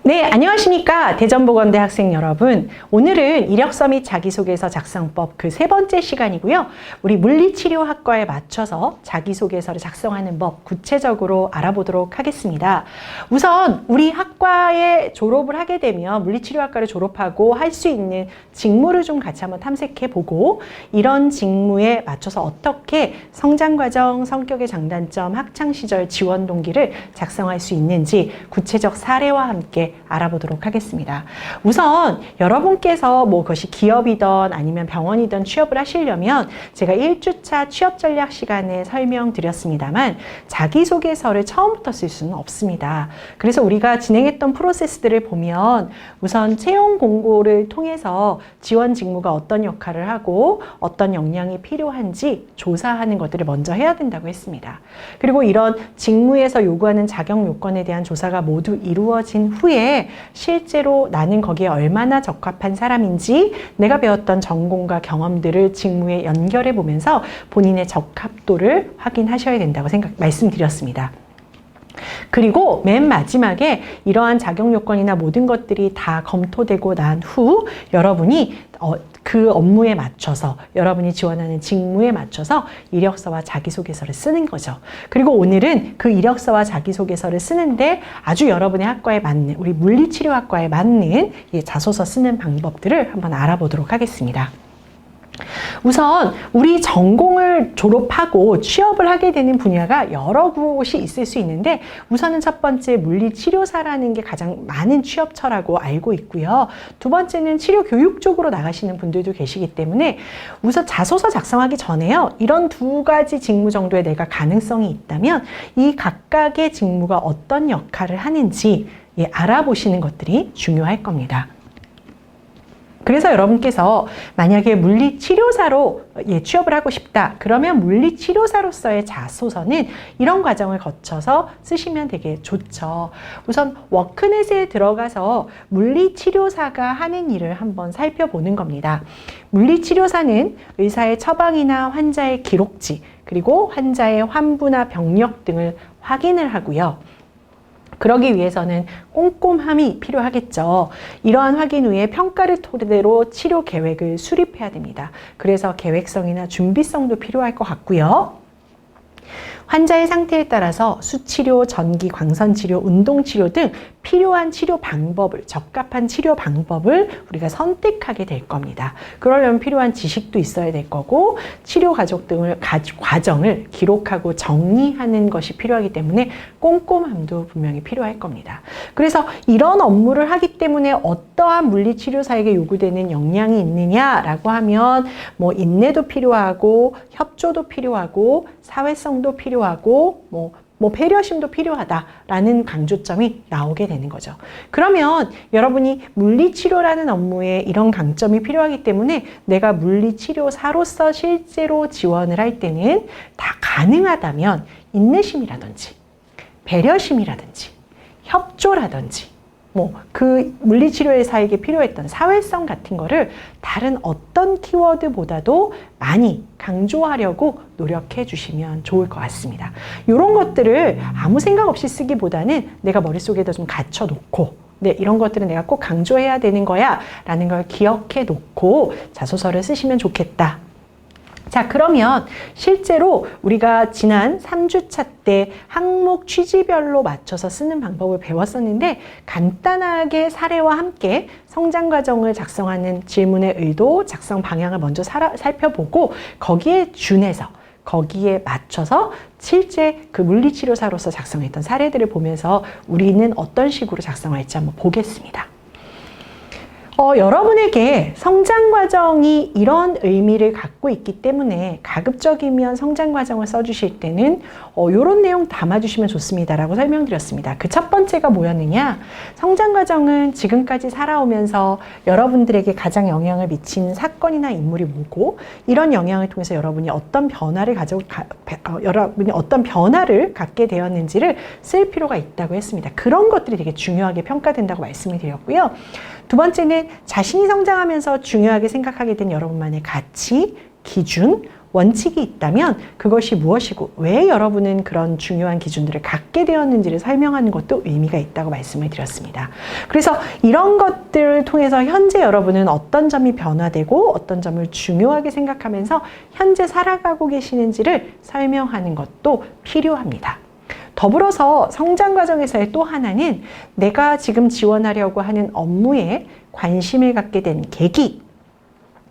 네, 안녕하십니까. 대전보건대 학생 여러분. 오늘은 이력서 및 자기소개서 작성법 그 세 번째 시간이고요. 우리 물리치료학과에 맞춰서 자기소개서를 작성하는 법 구체적으로 알아보도록 하겠습니다. 우선 우리 학과에 졸업을 하게 되면 물리치료학과를 졸업하고 할 수 있는 직무를 좀 같이 한번 탐색해보고 이런 직무에 맞춰서 어떻게 성장과정, 성격의 장단점, 학창시절 지원 동기를 작성할 수 있는지 구체적 사례와 함께 알아보도록 하겠습니다. 우선 여러분께서 그것이 기업이든 아니면 병원이든 취업을 하시려면 제가 1주차 취업 전략 시간에 설명드렸습니다만 자기소개서를 처음부터 쓸 수는 없습니다. 그래서 우리가 진행했던 프로세스들을 보면 우선 채용 공고를 통해서 지원 직무가 어떤 역할을 하고 어떤 역량이 필요한지 조사하는 것들을 먼저 해야 된다고 했습니다. 그리고 이런 직무에서 요구하는 자격 요건에 대한 조사가 모두 이루어진 후에 실제로 나는 거기에 얼마나 적합한 사람인지 내가 배웠던 전공과 경험들을 직무에 연결해 보면서 본인의 적합도를 확인하셔야 된다고 말씀드렸습니다. 그리고 맨 마지막에 이러한 자격 요건이나 모든 것들이 다 검토되고 난 후 여러분이 그 업무에 맞춰서 여러분이 지원하는 직무에 맞춰서 이력서와 자기소개서를 쓰는 거죠. 그리고 오늘은 그 이력서와 자기소개서를 쓰는데 아주 여러분의 학과에 맞는 우리 물리치료학과에 맞는 자소서 쓰는 방법들을 한번 알아보도록 하겠습니다. 우선 우리 전공을 졸업하고 취업을 하게 되는 분야가 여러 곳이 있을 수 있는데 우선은 첫 번째 물리치료사라는 게 가장 많은 취업처라고 알고 있고요. 두 번째는 치료교육 쪽으로 나가시는 분들도 계시기 때문에 우선 자소서 작성하기 전에요. 이런 두 가지 직무 정도에 내가 가능성이 있다면 이 각각의 직무가 어떤 역할을 하는지 알아보시는 것들이 중요할 겁니다. 그래서 여러분께서 만약에 물리치료사로 취업을 하고 싶다. 그러면 물리치료사로서의 자소서는 이런 과정을 거쳐서 쓰시면 되게 좋죠. 우선 워크넷에 들어가서 물리치료사가 하는 일을 한번 살펴보는 겁니다. 물리치료사는 의사의 처방이나 환자의 기록지, 그리고 환자의 환부나 병력 등을 확인을 하고요. 그러기 위해서는 꼼꼼함이 필요하겠죠. 이러한 확인 후에 평가를 토대로 치료 계획을 수립해야 됩니다. 그래서 계획성이나 준비성도 필요할 것 같고요. 환자의 상태에 따라서 수치료, 전기, 광선치료, 운동치료 등 필요한 치료 방법을, 적합한 치료 방법을 우리가 선택하게 될 겁니다. 그러려면 필요한 지식도 있어야 될 거고 치료 과정을 기록하고 정리하는 것이 필요하기 때문에 꼼꼼함도 분명히 필요할 겁니다. 그래서 이런 업무를 하기 때문에 어떠한 물리치료사에게 요구되는 역량이 있느냐라고 하면 인내도 필요하고 협조도 필요하고 사회성도 필요하고 배려심도 필요하다라는 강조점이 나오게 되는 거죠. 그러면 여러분이 물리치료라는 업무에 이런 강점이 필요하기 때문에 내가 물리치료사로서 실제로 지원을 할 때는 다 가능하다면 인내심이라든지 배려심이라든지 협조라든지 그 물리치료사에게 필요했던 사회성 같은 거를 다른 어떤 키워드보다도 많이 강조하려고 노력해 주시면 좋을 것 같습니다. 이런 것들을 아무 생각 없이 쓰기보다는 내가 머릿속에다 좀 갖춰 놓고 이런 것들은 내가 꼭 강조해야 되는 거야 라는 걸 기억해 놓고 자소서를 쓰시면 좋겠다. 자, 그러면 실제로 우리가 지난 3주차 때 항목 취지별로 맞춰서 쓰는 방법을 배웠었는데 간단하게 사례와 함께 성장 과정을 작성하는 질문의 의도, 작성 방향을 먼저 살펴보고 거기에 준해서 거기에 맞춰서 실제 그 물리치료사로서 작성했던 사례들을 보면서 우리는 어떤 식으로 작성할지 한번 보겠습니다. 여러분에게 성장 과정이 이런 의미를 갖고 있기 때문에 가급적이면 성장 과정을 써주실 때는 이런 내용 담아주시면 좋습니다라고 설명드렸습니다. 그 첫 번째가 뭐였느냐? 성장 과정은 지금까지 살아오면서 여러분들에게 가장 영향을 미치는 사건이나 인물이 뭐고 이런 영향을 통해서 여러분이 어떤 변화를 갖게 되었는지를 쓸 필요가 있다고 했습니다. 그런 것들이 되게 중요하게 평가된다고 말씀을 드렸고요. 두 번째는 자신이 성장하면서 중요하게 생각하게 된 여러분만의 가치, 기준, 원칙이 있다면 그것이 무엇이고 왜 여러분은 그런 중요한 기준들을 갖게 되었는지를 설명하는 것도 의미가 있다고 말씀을 드렸습니다. 그래서 이런 것들을 통해서 현재 여러분은 어떤 점이 변화되고 어떤 점을 중요하게 생각하면서 현재 살아가고 계시는지를 설명하는 것도 필요합니다. 더불어서 성장 과정에서의 또 하나는 내가 지금 지원하려고 하는 업무에 관심을 갖게 된 계기,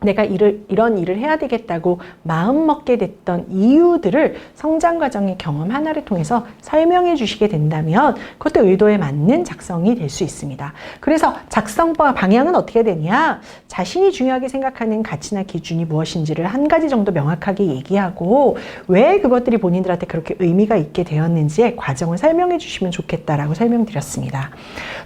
내가 이런 일을 해야 되겠다고 마음먹게 됐던 이유들을 성장 과정의 경험 하나를 통해서 설명해 주시게 된다면 그것도 의도에 맞는 작성이 될 수 있습니다. 그래서 작성과 방향은 어떻게 되냐? 자신이 중요하게 생각하는 가치나 기준이 무엇인지를 한 가지 정도 명확하게 얘기하고 왜 그것들이 본인들한테 그렇게 의미가 있게 되었는지의 과정을 설명해 주시면 좋겠다라고 설명드렸습니다.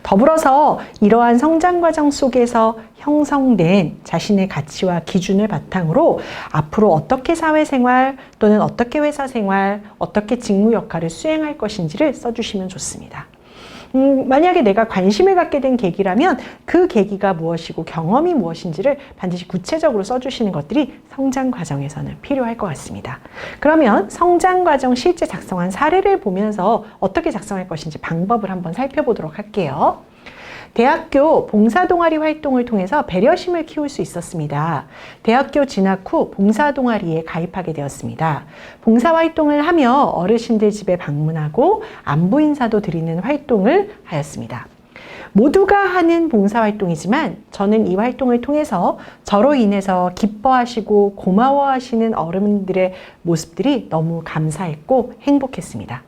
더불어서 이러한 성장 과정 속에서 형성된 자신의 가치와 기준을 바탕으로 앞으로 어떻게 사회생활 또는 어떻게 회사생활, 어떻게 직무 역할을 수행할 것인지를 써주시면 좋습니다. 만약에 내가 관심을 갖게 된 계기라면 그 계기가 무엇이고 경험이 무엇인지를 반드시 구체적으로 써주시는 것들이 성장 과정에서는 필요할 것 같습니다. 그러면 성장 과정 실제 작성한 사례를 보면서 어떻게 작성할 것인지 방법을 한번 살펴보도록 할게요. 대학교 봉사동아리 활동을 통해서 배려심을 키울 수 있었습니다. 대학교 진학 후 봉사동아리에 가입하게 되었습니다. 봉사활동을 하며 어르신들 집에 방문하고 안부 인사도 드리는 활동을 하였습니다. 모두가 하는 봉사활동이지만 저는 이 활동을 통해서 저로 인해서 기뻐하시고 고마워하시는 어른들의 모습들이 너무 감사했고 행복했습니다.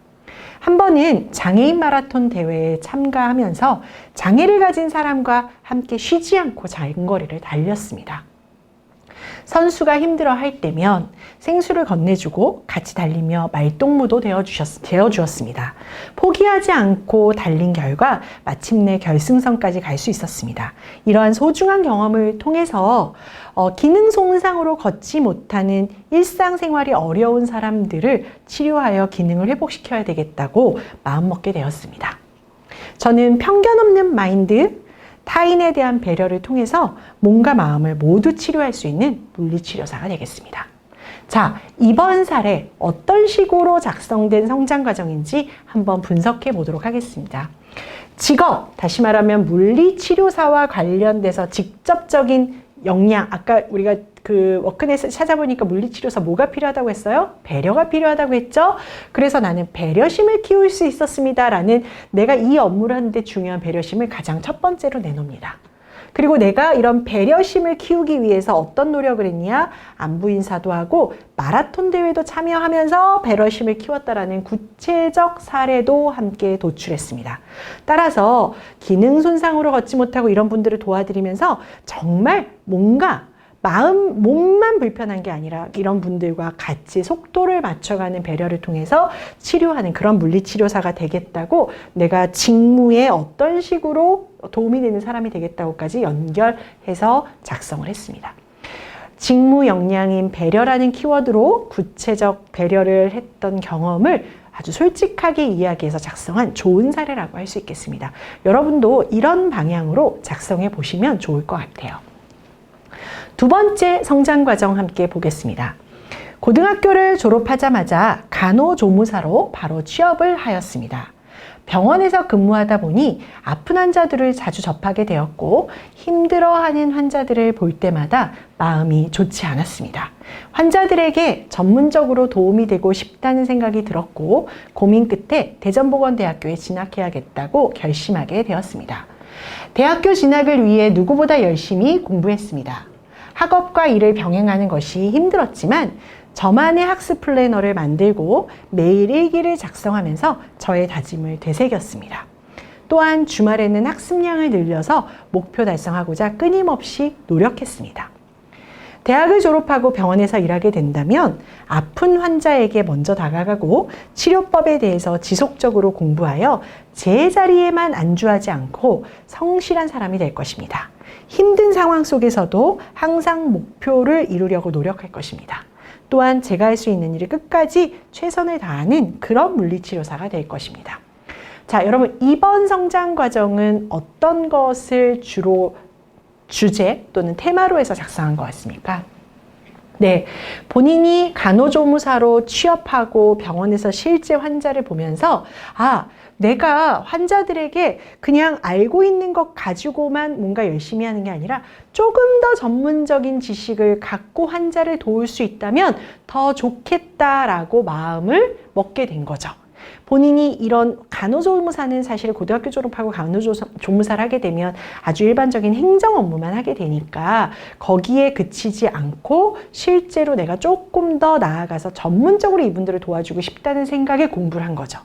한 번은 장애인 마라톤 대회에 참가하면서 장애를 가진 사람과 함께 쉬지 않고 장거리를 달렸습니다. 선수가 힘들어할 때면 생수를 건네주고 같이 달리며 말동무도 되어주었습니다. 포기하지 않고 달린 결과 마침내 결승선까지 갈 수 있었습니다. 이러한 소중한 경험을 통해서 기능 손상으로 걷지 못하는 일상생활이 어려운 사람들을 치료하여 기능을 회복시켜야 되겠다고 마음먹게 되었습니다. 저는 편견 없는 마인드, 타인에 대한 배려를 통해서 몸과 마음을 모두 치료할 수 있는 물리치료사가 되겠습니다. 자, 이번 사례 어떤 식으로 작성된 성장 과정인지 한번 분석해 보도록 하겠습니다. 직업, 다시 말하면 물리치료사와 관련돼서 직접적인 역량, 아까 우리가 그 워크넷을 찾아보니까 물리치료사 뭐가 필요하다고 했어요? 배려가 필요하다고 했죠? 그래서 나는 배려심을 키울 수 있었습니다 라는 내가 이 업무를 하는데 중요한 배려심을 가장 첫 번째로 내놓습니다. 그리고 내가 이런 배려심을 키우기 위해서 어떤 노력을 했냐? 안부 인사도 하고 마라톤 대회도 참여하면서 배려심을 키웠다라는 구체적 사례도 함께 도출했습니다. 따라서 기능 손상으로 걷지 못하고 이런 분들을 도와드리면서 정말 뭔가 몸만 불편한 게 아니라 이런 분들과 같이 속도를 맞춰가는 배려를 통해서 치료하는 그런 물리치료사가 되겠다고 내가 직무에 어떤 식으로 도움이 되는 사람이 되겠다고까지 연결해서 작성을 했습니다. 직무 역량인 배려라는 키워드로 구체적 배려를 했던 경험을 아주 솔직하게 이야기해서 작성한 좋은 사례라고 할 수 있겠습니다. 여러분도 이런 방향으로 작성해 보시면 좋을 것 같아요. 두 번째 성장 과정 함께 보겠습니다. 고등학교를 졸업하자마자 간호조무사로 바로 취업을 하였습니다. 병원에서 근무하다 보니 아픈 환자들을 자주 접하게 되었고 힘들어하는 환자들을 볼 때마다 마음이 좋지 않았습니다. 환자들에게 전문적으로 도움이 되고 싶다는 생각이 들었고 고민 끝에 대전보건대학교에 진학해야겠다고 결심하게 되었습니다. 대학교 진학을 위해 누구보다 열심히 공부했습니다. 학업과 일을 병행하는 것이 힘들었지만 저만의 학습 플래너를 만들고 매일 일기를 작성하면서 저의 다짐을 되새겼습니다. 또한 주말에는 학습량을 늘려서 목표 달성하고자 끊임없이 노력했습니다. 대학을 졸업하고 병원에서 일하게 된다면 아픈 환자에게 먼저 다가가고 치료법에 대해서 지속적으로 공부하여 제 자리에만 안주하지 않고 성실한 사람이 될 것입니다. 힘든 상황 속에서도 항상 목표를 이루려고 노력할 것입니다. 또한 제가 할 수 있는 일을 끝까지 최선을 다하는 그런 물리치료사가 될 것입니다. 자, 여러분 이번 성장 과정은 어떤 것을 주로 주제 또는 테마로 해서 작성한 것 같습니까? 네, 본인이 간호조무사로 취업하고 병원에서 실제 환자를 보면서 내가 환자들에게 그냥 알고 있는 것 가지고만 뭔가 열심히 하는 게 아니라 조금 더 전문적인 지식을 갖고 환자를 도울 수 있다면 더 좋겠다라고 마음을 먹게 된 거죠. 본인이 이런 간호조무사는 사실 고등학교 졸업하고 간호조무사를 하게 되면 아주 일반적인 행정 업무만 하게 되니까 거기에 그치지 않고 실제로 내가 조금 더 나아가서 전문적으로 이분들을 도와주고 싶다는 생각에 공부를 한 거죠.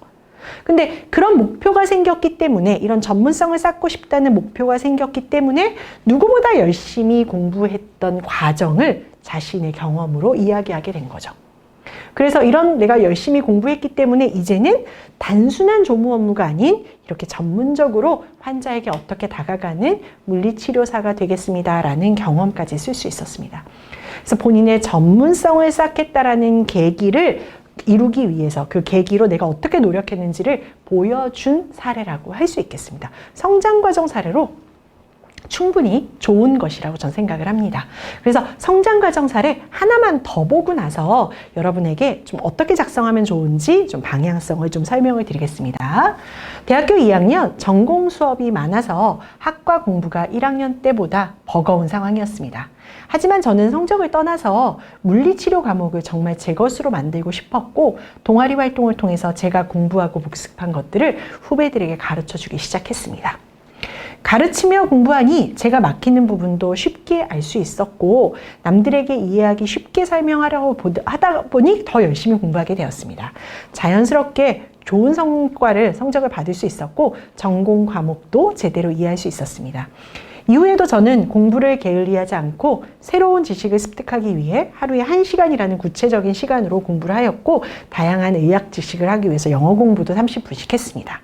근데 그런 목표가 생겼기 때문에, 이런 전문성을 쌓고 싶다는 목표가 생겼기 때문에 누구보다 열심히 공부했던 과정을 자신의 경험으로 이야기하게 된 거죠. 그래서 이런 내가 열심히 공부했기 때문에 이제는 단순한 조무 업무가 아닌 이렇게 전문적으로 환자에게 어떻게 다가가는 물리치료사가 되겠습니다라는 경험까지 쓸 수 있었습니다. 그래서 본인의 전문성을 쌓겠다라는 계기를 이루기 위해서 그 계기로 내가 어떻게 노력했는지를 보여준 사례라고 할 수 있겠습니다. 성장과정 사례로 충분히 좋은 것이라고 저는 생각을 합니다. 그래서 성장과정 사례 하나만 더 보고 나서 여러분에게 좀 어떻게 작성하면 좋은지 좀 방향성을 좀 설명을 드리겠습니다. 대학교 2학년 전공 수업이 많아서 학과 공부가 1학년 때보다 버거운 상황이었습니다. 하지만 저는 성적을 떠나서 물리치료 과목을 정말 제 것으로 만들고 싶었고, 동아리 활동을 통해서 제가 공부하고 복습한 것들을 후배들에게 가르쳐주기 시작했습니다. 가르치며 공부하니 제가 막히는 부분도 쉽게 알 수 있었고, 남들에게 이해하기 쉽게 설명하려고 하다 보니 더 열심히 공부하게 되었습니다. 자연스럽게 좋은 성적을 받을 수 있었고, 전공 과목도 제대로 이해할 수 있었습니다. 이후에도 저는 공부를 게을리하지 않고 새로운 지식을 습득하기 위해 하루에 1시간이라는 구체적인 시간으로 공부를 하였고, 다양한 의학 지식을 하기 위해서 영어 공부도 30분씩 했습니다.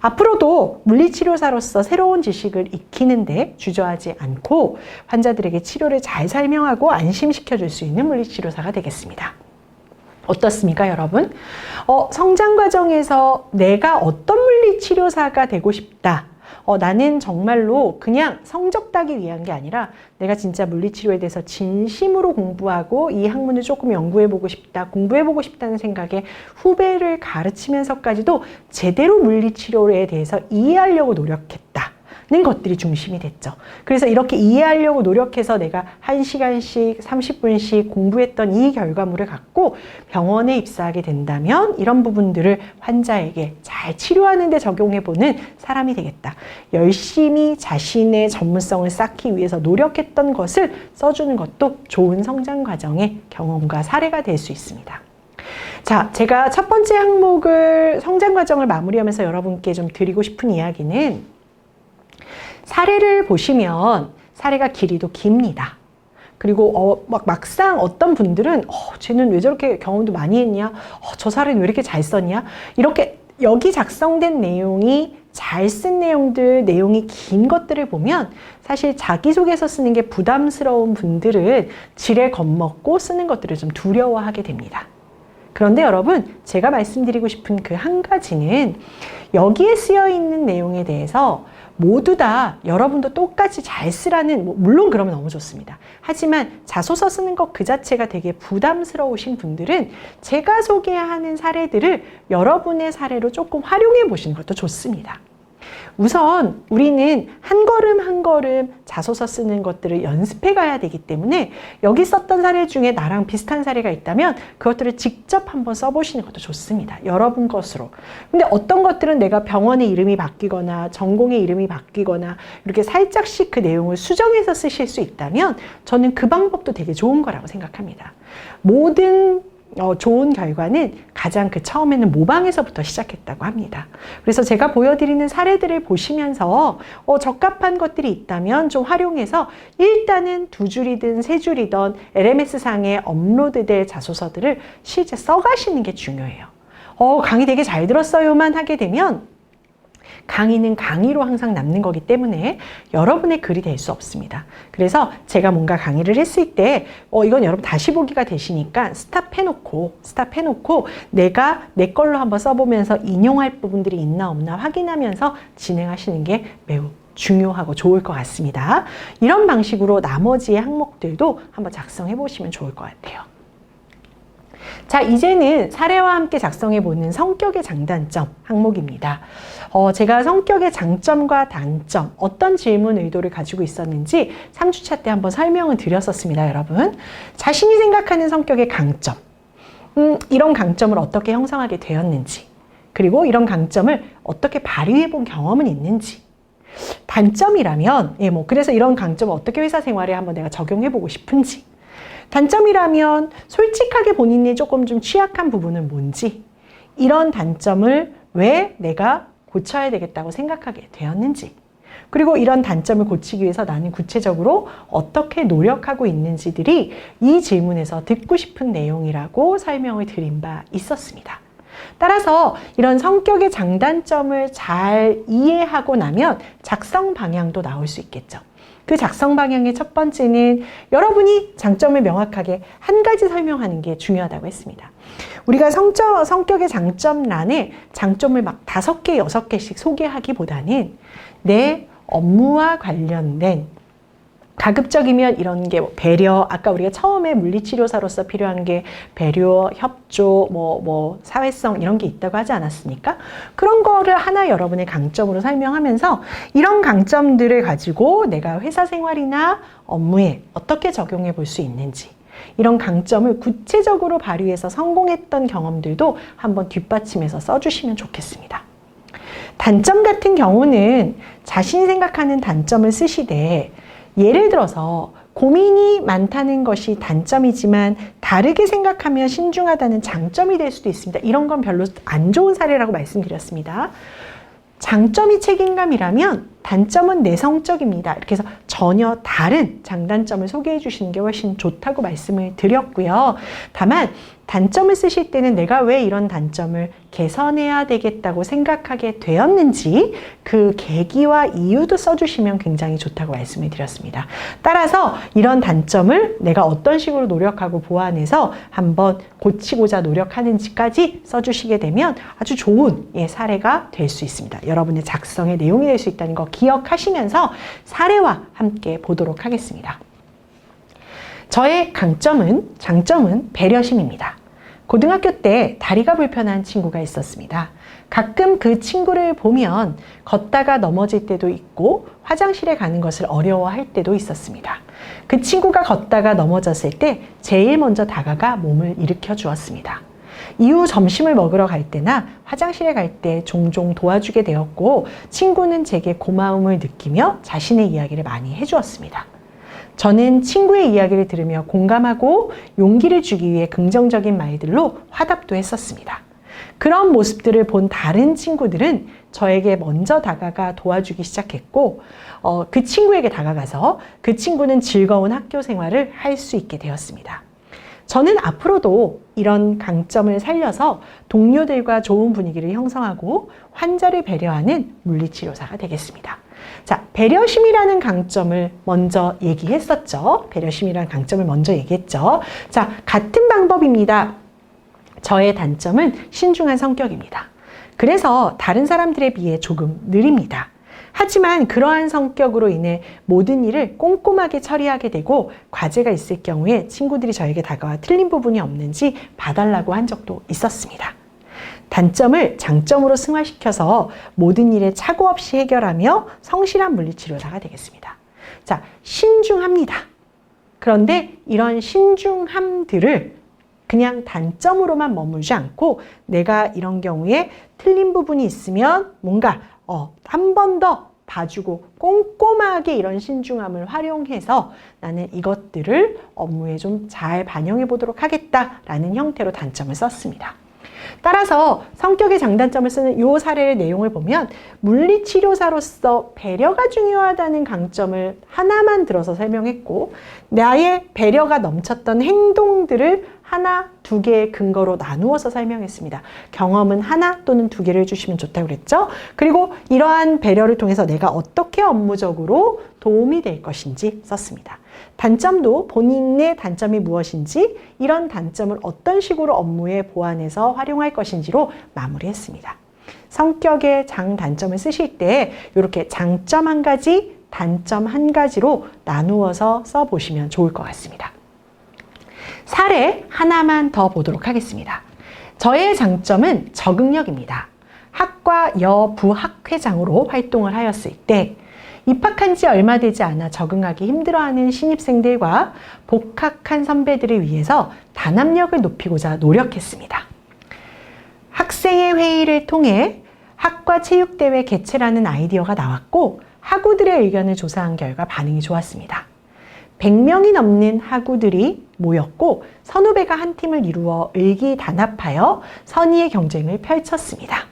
앞으로도 물리치료사로서 새로운 지식을 익히는데 주저하지 않고 환자들에게 치료를 잘 설명하고 안심시켜줄 수 있는 물리치료사가 되겠습니다. 어떻습니까, 여러분? 성장 과정에서 내가 어떤 물리치료사가 되고 싶다. 나는 정말로 그냥 성적 따기 위한 게 아니라 내가 진짜 물리치료에 대해서 진심으로 공부하고 이 학문을 조금 연구해보고 싶다, 공부해보고 싶다는 생각에 후배를 가르치면서까지도 제대로 물리치료에 대해서 이해하려고 노력했다. 는 것들이 중심이 됐죠. 그래서 이렇게 이해하려고 노력해서 내가 1시간씩 30분씩 공부했던 이 결과물을 갖고 병원에 입사하게 된다면 이런 부분들을 환자에게 잘 치료하는 데 적용해보는 사람이 되겠다. 열심히 자신의 전문성을 쌓기 위해서 노력했던 것을 써주는 것도 좋은 성장 과정의 경험과 사례가 될 수 있습니다. 자, 제가 첫 번째 항목을 성장 과정을 마무리하면서 여러분께 좀 드리고 싶은 이야기는, 사례를 보시면 사례가 길이도 깁니다. 그리고 막상 어떤 분들은 쟤는 왜 저렇게 경험도 많이 했냐? 저 사례는 왜 이렇게 잘 썼냐? 이렇게 여기 작성된 내용이 잘 쓴 내용들, 내용이 긴 것들을 보면 사실 자기소개서 쓰는 게 부담스러운 분들은 지레 겁먹고 쓰는 것들을 좀 두려워하게 됩니다. 그런데 여러분, 제가 말씀드리고 싶은 그 한 가지는 여기에 쓰여 있는 내용에 대해서 모두 다 여러분도 똑같이 잘 쓰라는, 물론 그러면 너무 좋습니다. 하지만 자소서 쓰는 것 그 자체가 되게 부담스러우신 분들은 제가 소개하는 사례들을 여러분의 사례로 조금 활용해 보시는 것도 좋습니다. 우선 우리는 한 걸음 한 걸음 자소서 쓰는 것들을 연습해 가야 되기 때문에 여기 썼던 사례 중에 나랑 비슷한 사례가 있다면 그것들을 직접 한번 써보시는 것도 좋습니다. 여러분 것으로. 근데 어떤 것들은 내가 병원의 이름이 바뀌거나 전공의 이름이 바뀌거나 이렇게 살짝씩 그 내용을 수정해서 쓰실 수 있다면 저는 그 방법도 되게 좋은 거라고 생각합니다. 모든 좋은 결과는 가장 처음에는 모방에서부터 시작했다고 합니다. 그래서 제가 보여드리는 사례들을 보시면서 적합한 것들이 있다면 좀 활용해서 일단은 2줄이든 3줄이든 LMS상에 업로드될 자소서들을 실제 써가시는 게 중요해요. 강의 되게 잘 들었어요만 하게 되면 강의는 강의로 항상 남는 거기 때문에 여러분의 글이 될 수 없습니다. 그래서 제가 뭔가 강의를 했을 때 이건 여러분 다시 보기가 되시니까 스탑해놓고 내가 내 걸로 한번 써보면서 인용할 부분들이 있나 없나 확인하면서 진행하시는 게 매우 중요하고 좋을 것 같습니다. 이런 방식으로 나머지의 항목들도 한번 작성해 보시면 좋을 것 같아요. 자, 이제는 사례와 함께 작성해보는 성격의 장단점 항목입니다. 제가 성격의 장점과 단점, 어떤 질문 의도를 가지고 있었는지 3주차 때 한번 설명을 드렸었습니다, 여러분. 자신이 생각하는 성격의 강점, 이런 강점을 어떻게 형성하게 되었는지, 그리고 이런 강점을 어떻게 발휘해본 경험은 있는지, 단점이라면, 그래서 이런 강점을 어떻게 회사 생활에 한번 내가 적용해보고 싶은지, 단점이라면 솔직하게 본인이 조금 좀 취약한 부분은 뭔지, 이런 단점을 왜 내가 고쳐야 되겠다고 생각하게 되었는지, 그리고 이런 단점을 고치기 위해서 나는 구체적으로 어떻게 노력하고 있는지들이 이 질문에서 듣고 싶은 내용이라고 설명을 드린 바 있었습니다. 따라서 이런 성격의 장단점을 잘 이해하고 나면 작성 방향도 나올 수 있겠죠. 그 작성 방향의 첫 번째는 여러분이 장점을 명확하게 한 가지 설명하는 게 중요하다고 했습니다. 우리가 성격의 장점란에 장점을 막 5개, 6개씩 소개하기보다는 내 업무와 관련된 가급적이면 이런 게 배려, 아까 우리가 처음에 물리치료사로서 필요한 게 배려, 협조, 사회성 이런 게 있다고 하지 않았습니까? 그런 거를 하나 여러분의 강점으로 설명하면서 이런 강점들을 가지고 내가 회사 생활이나 업무에 어떻게 적용해 볼 수 있는지, 이런 강점을 구체적으로 발휘해서 성공했던 경험들도 한번 뒷받침해서 써주시면 좋겠습니다. 단점 같은 경우는 자신이 생각하는 단점을 쓰시되, 예를 들어서 고민이 많다는 것이 단점이지만 다르게 생각하면 신중하다는 장점이 될 수도 있습니다. 이런 건 별로 안 좋은 사례라고 말씀드렸습니다. 장점이 책임감이라면 단점은 내성적입니다. 이렇게 해서 전혀 다른 장단점을 소개해 주시는 게 훨씬 좋다고 말씀을 드렸고요. 다만 단점을 쓰실 때는 내가 왜 이런 단점을 개선해야 되겠다고 생각하게 되었는지 그 계기와 이유도 써주시면 굉장히 좋다고 말씀을 드렸습니다. 따라서 이런 단점을 내가 어떤 식으로 노력하고 보완해서 한번 고치고자 노력하는지까지 써주시게 되면 아주 좋은 사례가 될 수 있습니다. 여러분의 작성의 내용이 될 수 있다는 거 기억하시면서 사례와 함께 보도록 하겠습니다. 저의 장점은 배려심입니다. 고등학교 때 다리가 불편한 친구가 있었습니다. 가끔 그 친구를 보면 걷다가 넘어질 때도 있고 화장실에 가는 것을 어려워할 때도 있었습니다. 그 친구가 걷다가 넘어졌을 때 제일 먼저 다가가 몸을 일으켜 주었습니다. 이후 점심을 먹으러 갈 때나 화장실에 갈 때 종종 도와주게 되었고 친구는 제게 고마움을 느끼며 자신의 이야기를 많이 해주었습니다. 저는 친구의 이야기를 들으며 공감하고 용기를 주기 위해 긍정적인 말들로 화답도 했었습니다. 그런 모습들을 본 다른 친구들은 저에게 먼저 다가가 도와주기 시작했고 그 친구에게 다가가서 그 친구는 즐거운 학교 생활을 할 수 있게 되었습니다. 저는 앞으로도 이런 강점을 살려서 동료들과 좋은 분위기를 형성하고 환자를 배려하는 물리치료사가 되겠습니다. 자, 배려심이라는 강점을 먼저 얘기했었죠. 배려심이라는 강점을 먼저 얘기했죠. 자, 같은 방법입니다. 저의 단점은 신중한 성격입니다. 그래서 다른 사람들에 비해 조금 느립니다. 하지만 그러한 성격으로 인해 모든 일을 꼼꼼하게 처리하게 되고 과제가 있을 경우에 친구들이 저에게 다가와 틀린 부분이 없는지 봐달라고 한 적도 있었습니다. 단점을 장점으로 승화시켜서 모든 일에 착오 없이 해결하며 성실한 물리치료사가 되겠습니다. 자, 신중합니다. 그런데 이런 신중함들을 그냥 단점으로만 머물지 않고 내가 이런 경우에 틀린 부분이 있으면 뭔가 한 번 더 봐주고 꼼꼼하게 이런 신중함을 활용해서 나는 이것들을 업무에 좀 잘 반영해 보도록 하겠다라는 형태로 단점을 썼습니다. 따라서 성격의 장단점을 쓰는 이 사례의 내용을 보면 물리치료사로서 배려가 중요하다는 강점을 하나만 들어서 설명했고 나의 배려가 넘쳤던 행동들을 하나, 2개의 근거로 나누어서 설명했습니다. 경험은 하나 또는 2개를 해주시면 좋다고 그랬죠? 그리고 이러한 배려를 통해서 내가 어떻게 업무적으로 도움이 될 것인지 썼습니다. 단점도 본인의 단점이 무엇인지 이런 단점을 어떤 식으로 업무에 보완해서 활용할 것인지로 마무리했습니다. 성격의 장단점을 쓰실 때 이렇게 장점 한 가지, 단점 한 가지로 나누어서 써보시면 좋을 것 같습니다. 사례 하나만 더 보도록 하겠습니다. 저의 장점은 적응력입니다. 학과 여부학회장으로 활동을 하였을 때 입학한 지 얼마 되지 않아 적응하기 힘들어하는 신입생들과 복학한 선배들을 위해서 단합력을 높이고자 노력했습니다. 학생의 회의를 통해 학과 체육대회 개최라는 아이디어가 나왔고 학우들의 의견을 조사한 결과 반응이 좋았습니다. 100명이 넘는 학우들이 모였고 선후배가 한 팀을 이루어 의기단합하여 선의의 경쟁을 펼쳤습니다.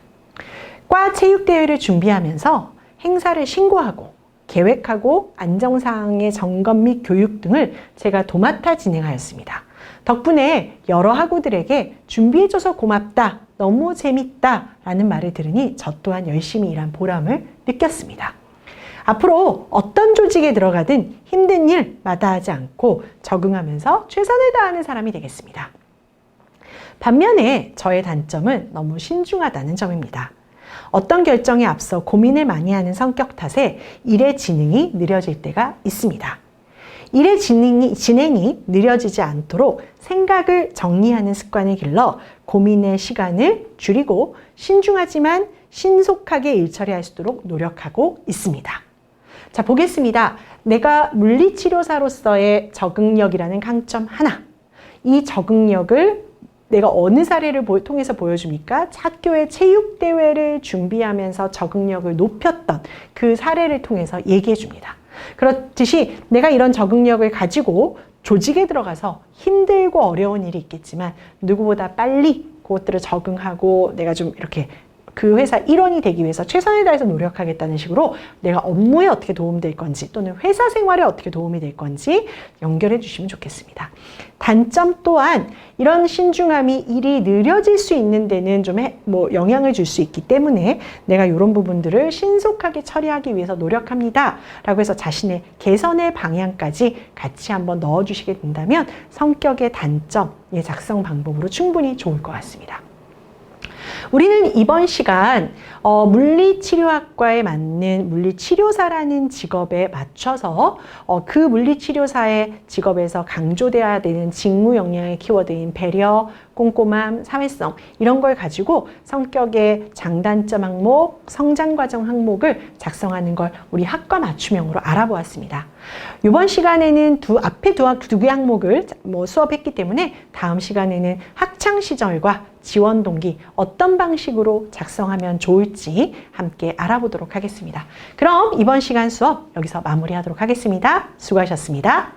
과 체육대회를 준비하면서 행사를 신고하고 계획하고 안정사항의 점검 및 교육 등을 제가 도맡아 진행하였습니다. 덕분에 여러 학우들에게 준비해줘서 고맙다, 너무 재밌다 라는 말을 들으니 저 또한 열심히 일한 보람을 느꼈습니다. 앞으로 어떤 조직에 들어가든 힘든 일 마다하지 않고 적응하면서 최선을 다하는 사람이 되겠습니다. 반면에 저의 단점은 너무 신중하다는 점입니다. 어떤 결정에 앞서 고민을 많이 하는 성격 탓에 일의 진행이 느려질 때가 있습니다. 일의 진행이 느려지지 않도록 생각을 정리하는 습관을 길러 고민의 시간을 줄이고 신중하지만 신속하게 일 처리할 수 있도록 노력하고 있습니다. 자, 보겠습니다. 내가 물리치료사로서의 적응력이라는 강점 하나. 이 적응력을 내가 어느 사례를 통해서 보여줍니까? 학교의 체육대회를 준비하면서 적응력을 높였던 그 사례를 통해서 얘기해 줍니다. 그렇듯이 내가 이런 적응력을 가지고 조직에 들어가서 힘들고 어려운 일이 있겠지만 누구보다 빨리 그것들을 적응하고 내가 좀 이렇게 그 회사 일원이 되기 위해서 최선을 다해서 노력하겠다는 식으로 내가 업무에 어떻게 도움될 건지 또는 회사 생활에 어떻게 도움이 될 건지 연결해 주시면 좋겠습니다. 단점 또한 이런 신중함이 일이 느려질 수 있는 데는 좀 영향을 줄 수 있기 때문에 내가 이런 부분들을 신속하게 처리하기 위해서 노력합니다 라고 해서 자신의 개선의 방향까지 같이 한번 넣어 주시게 된다면 성격의 단점의 작성 방법으로 충분히 좋을 것 같습니다. 우리는 이번 시간 물리치료학과에 맞는 물리치료사라는 직업에 맞춰서 그 물리치료사의 직업에서 강조돼야 되는 직무 역량의 키워드인 배려, 꼼꼼함, 사회성 이런 걸 가지고 성격의 장단점 항목, 성장과정 항목을 작성하는 걸 우리 학과 맞춤형으로 알아보았습니다. 이번 시간에는 앞에 두 개 항목을 수업했기 때문에 다음 시간에는 학창 시절과 지원 동기 어떤 방식으로 작성하면 좋을지 함께 알아보도록 하겠습니다. 그럼 이번 시간 수업 여기서 마무리하도록 하겠습니다. 수고하셨습니다.